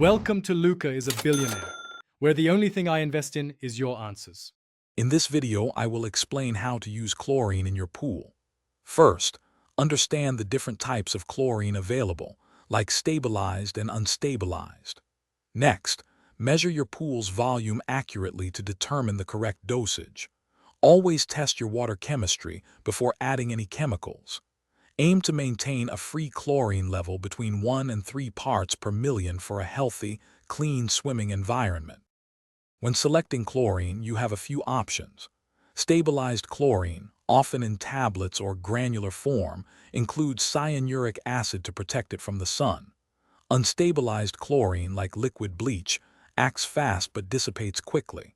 Welcome to Luca is a Billionaire, where the only thing I invest in is your answers. In this video, I will explain how to use chlorine in your pool. First, understand the different types of chlorine available, like stabilized and unstabilized. Next, measure your pool's volume accurately to determine the correct dosage. Always test your water chemistry before adding any chemicals. Aim to maintain a free chlorine level between 1 and 3 parts per million for a healthy, clean swimming environment. When selecting chlorine, you have a few options. Stabilized chlorine, often in tablets or granular form, includes cyanuric acid to protect it from the sun. Unstabilized chlorine, like liquid bleach, acts fast but dissipates quickly.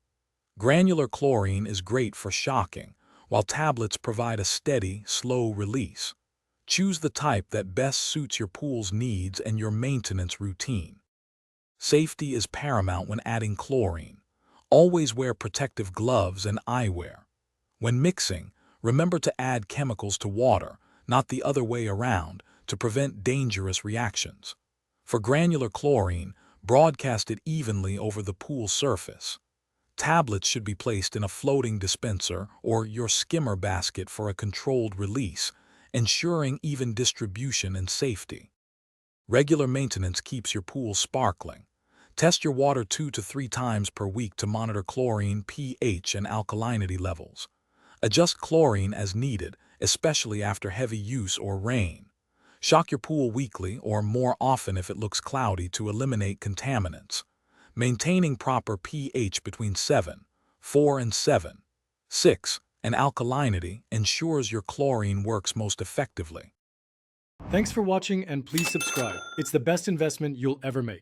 Granular chlorine is great for shocking, while tablets provide a steady, slow release. Choose the type that best suits your pool's needs and your maintenance routine. Safety is paramount when adding chlorine. Always wear protective gloves and eyewear. When mixing, remember to add chemicals to water, not the other way around, to prevent dangerous reactions. For granular chlorine, broadcast it evenly over the pool surface. Tablets should be placed in a floating dispenser or your skimmer basket for a controlled release, ensuring even distribution and safety. Regular maintenance keeps your pool sparkling. Test your water 2 to 3 times per week to monitor chlorine, pH, and alkalinity levels. Adjust chlorine as needed, especially after heavy use or rain. Shock your pool weekly or more often if it looks cloudy to eliminate contaminants. Maintaining proper pH between 7.4 and 7.6 and alkalinity ensures your chlorine works most effectively. Thanks for watching and please subscribe. It's the best investment you'll ever make.